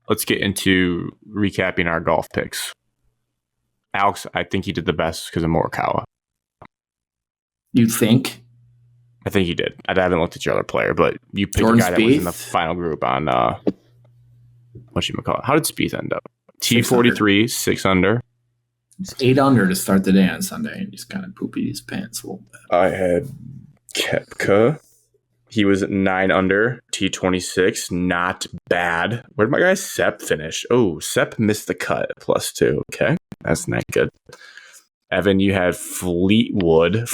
let's get into recapping our golf picks. Alex, I think he did the best because of Morikawa. You think? I think he did. I haven't looked at your other player, but you picked Jordan a guy that was in the Spieth? final group on whatchamacallit. How did Spieth end up? T43, 6 under. It's 8 under to start the day on Sunday, and he's kind of poopy his pants a little bit. I had Koepka. He was 9 under, T26, not bad. Where did my guy Sepp finish? Oh, Sepp missed the cut, +2. Okay, that's not good. Evan, you had Fleetwood,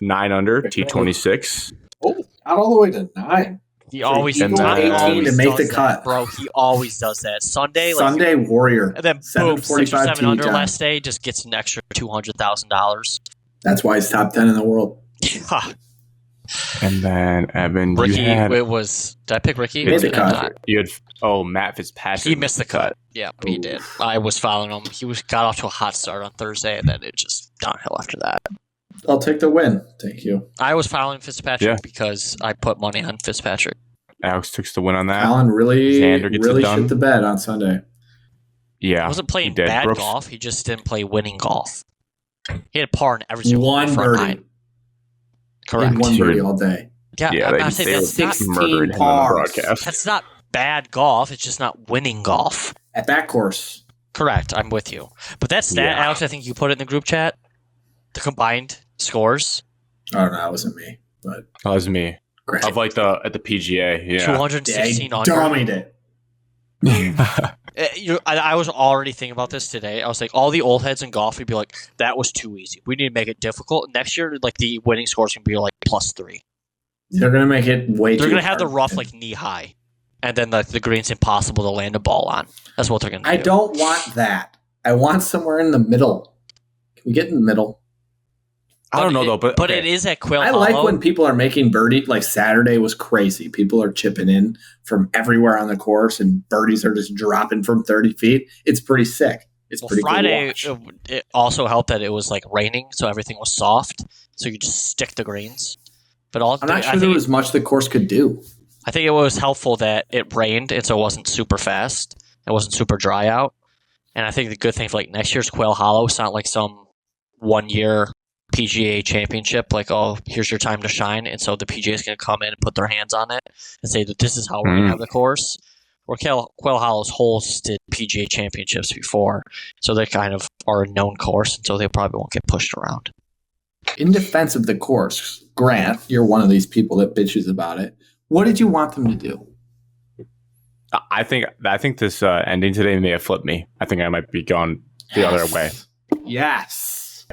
9 under, T26. Oh, not all the way to 9. He always Eagle does 18 always to make does the that, cut. bro. He always does that. Sunday Warrior. And then boom, 6 or 7:45 7 under time. last day, just gets an extra $200,000. That's why he's top 10 in the world. And then Evan, Ricky, you had, it was. Did I pick Ricky? Made the Did I cut. not? you had Matt Fitzpatrick. He missed the cut. Yeah, he did. I was following him. He got off to a hot start on Thursday, and then it just downhill after that. I'll take the win. Thank you. I was following Fitzpatrick Yeah. because I put money on Fitzpatrick. Alex took the win on that. Alan really Xander gets it done. shit the bed on Sunday. Yeah, He wasn't playing he did. bad Brooks- golf. He just didn't play winning golf. He had a par in every single One hole for a birdie. 9. He Correct. had one birdie all day. Yeah, Yeah, I'm saying they that's not, 16 murdered him on the pars. broadcast. that's not bad golf. It's just not winning golf. At that course. Correct. I'm with you. But that stat, Yeah. Alex, I think you put it in the group chat. The combined scores, Oh, no, that wasn't me. But That was me. great. Of like at the PGA, yeah. 216 I under. dummied it. I was already thinking about this today. I was like, all the old heads in golf would be like, that was too easy. We need to make it difficult. Next year, like the winning scores can be like +3. They're going to make it way too They're going to have the hard. rough like knee high, and then the green's impossible to land a ball on. That's what they're going to do. I don't want that. I want somewhere in the middle. Can we get in the middle? I don't know though, but okay. it is at Quail I Hollow. like when people are making birdie. Like Saturday was crazy. People are chipping in from everywhere on the course, and birdies are just dropping from 30 feet. It's pretty sick. It's pretty Friday, cool to watch. it also helped that it was like raining, so everything was soft. So you just stick the greens. But I'm not sure there was much the course could do. I think it was helpful that it rained, and so it wasn't super fast. It wasn't super dry out. And I think the good thing for like next year's Quail Hollow, it's not like some 1 year PGA Championship, like, oh, here's your time to shine. And so the PGA is going to come in and put their hands on it and say that this is how we're going to have the course. Or Quail Hollow's hosted PGA Championships before, so they kind of are a known course, and so they probably won't get pushed around. In defense of the course, Grant, you're one of these people that bitches about it. What did you want them to do? I think this ending today may have flipped me. I think I might be going the other way. Yes.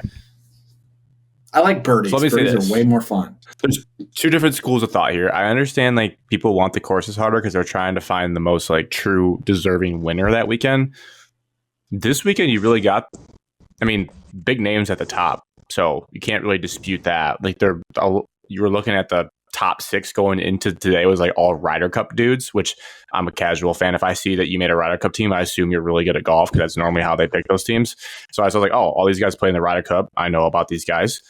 I like birdies. So let me say Birdies this. are way more fun. There's two different schools of thought here. I understand like people want the courses harder because they're trying to find the most like true deserving winner that weekend. This weekend you really got, I mean, big names at the top, so you can't really dispute that. Like you were looking at the top 6 going into today was like all Ryder Cup dudes, which I'm a casual fan. If I see that you made a Ryder Cup team, I assume you're really good at golf because that's normally how they pick those teams. So I was like, oh, all these guys play in the Ryder Cup. I know about these guys.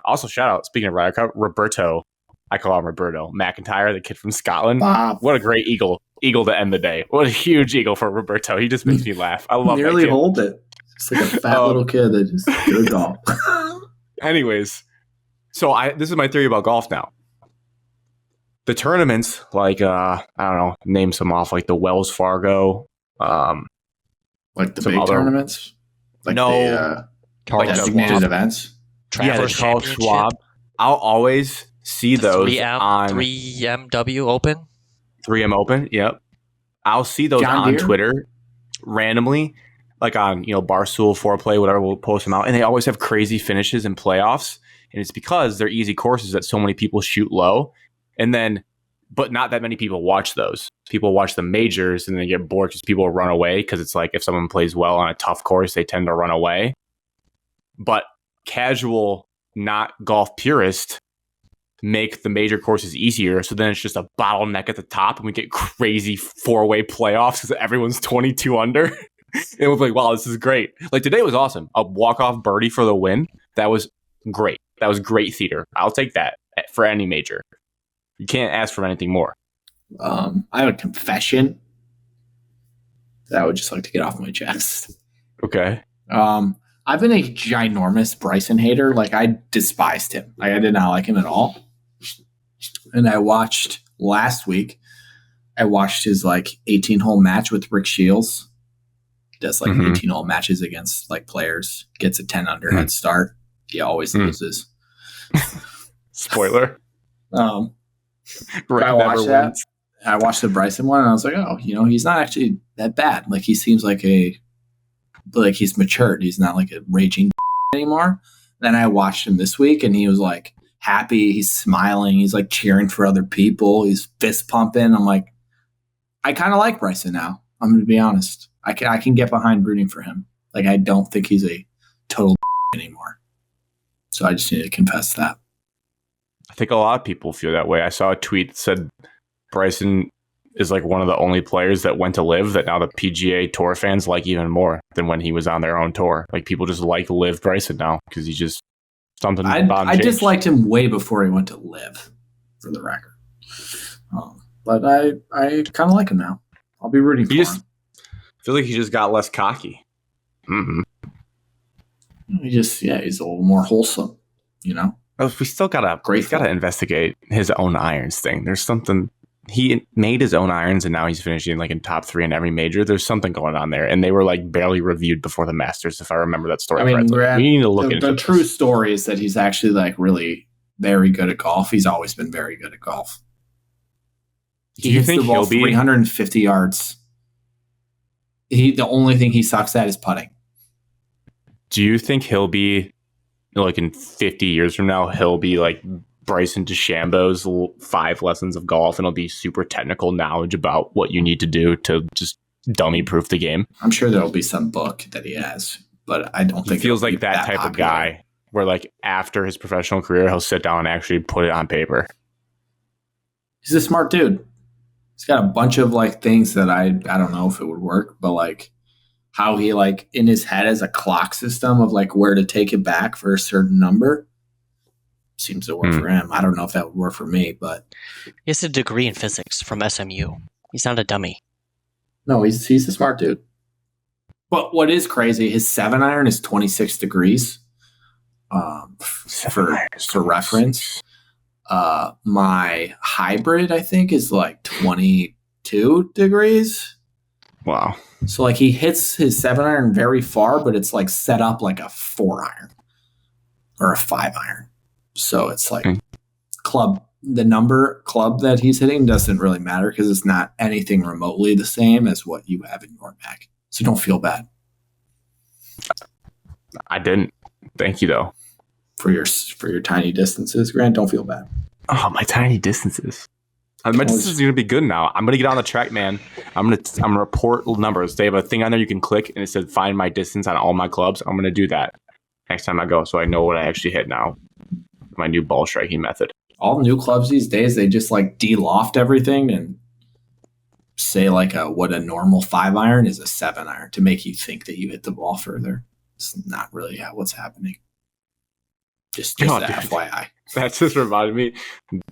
Also, shout out, speaking of Ryder Cup, Roberto, I call him Roberto McIntyre, the kid from Scotland. Bob. What a great eagle to end the day. What a huge eagle for Roberto. He just makes me laugh. I love Nearly that kid. hold it. Just like a fat little kid that just good at golf. Anyways, so this is my theory about golf now. The tournaments, like I don't know, name some off, like the Wells Fargo, Like the Some big other- tournaments? Like No. the Like designated Schwab. events? yeah, the Travelers Charles Championship, Schwab. I'll always see those 3M, on 3MW Open. 3M Open. Yep, I'll see those John on Deere? Twitter randomly, like on Barstool, Foreplay, whatever. We'll post them out, and they always have crazy finishes and playoffs. And it's because they're easy courses that so many people shoot low, and then, but not that many people watch those. People watch the majors and they get bored because people run away because it's like if someone plays well on a tough course, they tend to run away. But casual, not golf purist, make the major courses easier. So then it's just a bottleneck at the top and we get crazy 4-way playoffs because everyone's 22 under. And we're like, wow, this is great. Like today was awesome. A walk-off birdie for the win. That was great. That was great theater. I'll take that for any major. You can't ask for anything more. I have a confession. that I would just like to get off my chest. Okay. I've been a ginormous Bryson hater. Like, I despised him. Like, I did not like him at all. And I watched last week, his like 18-hole match with Rick Shields. Does like 18-hole matches against like players, gets a 10 under head start. He always loses. Spoiler. I watched that. I watched the Bryson one and I was like, oh, he's not actually that bad. Like, he seems like he's matured. He's not like a raging anymore. Then I watched him this week and he was like happy. He's smiling. He's like cheering for other people. He's fist pumping. I'm like, I kind of like Bryson now. I'm going to be honest. I can get behind rooting for him. Like, I don't think he's a total anymore. So I just need to confess that. I think a lot of people feel that way. I saw a tweet that said Bryson is like one of the only players that went to live that now the PGA Tour fans like even more than when he was on their own tour. Like, people just like live Bryson now because he just something. I disliked him way before he went to live, for the record. But I kind of like him now. I'll be rooting for him. I feel like he just got less cocky. Mm-hmm. He's a little more wholesome, We still gotta investigate his own irons thing. There's something. He made his own irons and now he's finishing like in top 3 in every major. There's something going on there, and they were like barely reviewed before the Masters, if I remember that story correctly. We need to look into the true story is that he's actually like really very good at golf. He's always been very good at golf. He hits the ball 350 yards. The only thing he sucks at is putting. Do you think he'll be like in 50 years from now, he'll be like Bryson DeChambeau's 5 lessons of golf, and it'll be super technical knowledge about what you need to do to just dummy proof the game? I'm sure there'll be some book that he has, but I don't think he feels like that type of guy where like after his professional career, he'll sit down and actually put it on paper. He's a smart dude. He's got a bunch of like things that I don't know if it would work, but like how he like in his head has a clock system of like where to take it back for a certain number. Seems to work for him. I don't know if that would work for me, but he has a degree in physics from SMU. He's not a dummy. No, he's a smart dude. But what is crazy, his 7-iron is 26 degrees. For reference. My hybrid, I think, is like 22 degrees. Wow. So like he hits his 7-iron very far, but it's like set up like a 4-iron or a 5-iron. So it's like the number club that he's hitting doesn't really matter because it's not anything remotely the same as what you have in your bag. So don't feel bad. I didn't. Thank you though. For your tiny distances, Grant, don't feel bad. Oh, my tiny distances. My distance is going to be good now. I'm going to get on the track, man. I'm going to report numbers. They have a thing on there you can click, and it said find my distance on all my clubs. I'm going to do that next time I go, so I know what I actually hit now. My new ball striking method. All new clubs these days, they just like de-loft everything and say like what a normal 5-iron is a 7-iron to make you think that you hit the ball further. It's not really what's happening. Just FYI. That just reminded me,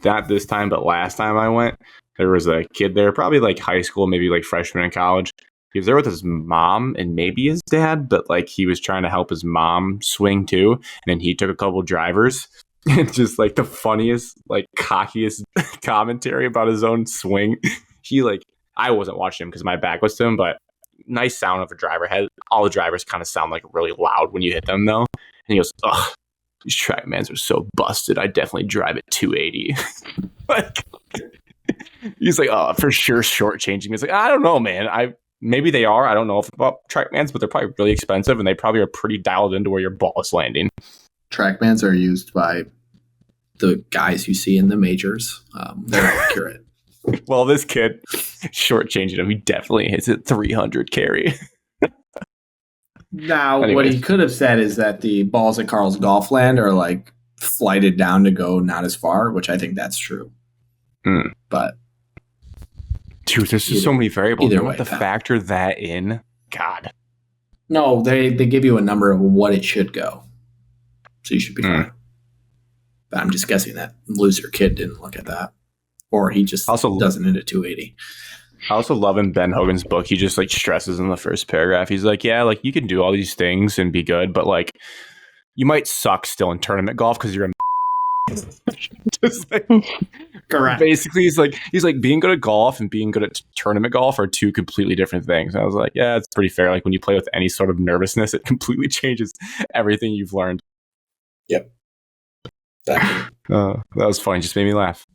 not this time, but last time I went, there was a kid there, probably like high school, maybe like freshman in college. He was there with his mom and maybe his dad, but like he was trying to help his mom swing too. And then he took a couple drivers and just like the funniest, like cockiest commentary about his own swing. He like, I wasn't watching him because my back was to him, but nice sound of a driver head. All the drivers kind of sound like really loud when you hit them though. And he goes, ugh. These TrackMans are so busted. I definitely drive at 280. Like, he's like, oh, for sure, shortchanging me. It's like, I don't know, man. Maybe they are. I don't know about TrackMans, but they're probably really expensive, and they probably are pretty dialed into where your ball is landing. TrackMans are used by the guys you see in the majors. They're accurate. Well, this kid, shortchanging him, he definitely hits it 300 carry. Now, What he could have said is that the balls at Carl's Golfland are like flighted down to go not as far, which I think that's true. But dude, there's just so many variables. You want to factor that in? God. No, they give you a number of what it should go. So you should be fine. But I'm just guessing that loser kid didn't look at that. Or he just also doesn't hit a 280. I also love in Ben Hogan's book. He just like stresses in the first paragraph. He's like, yeah, like you can do all these things and be good, but like you might suck still in tournament golf because you're a just like, Correct. basically he's like being good at golf and being good at tournament golf are two completely different things. And I was like, yeah, it's pretty fair. Like when you play with any sort of nervousness, it completely changes everything you've learned. Yep. Exactly. That was funny. Just made me laugh.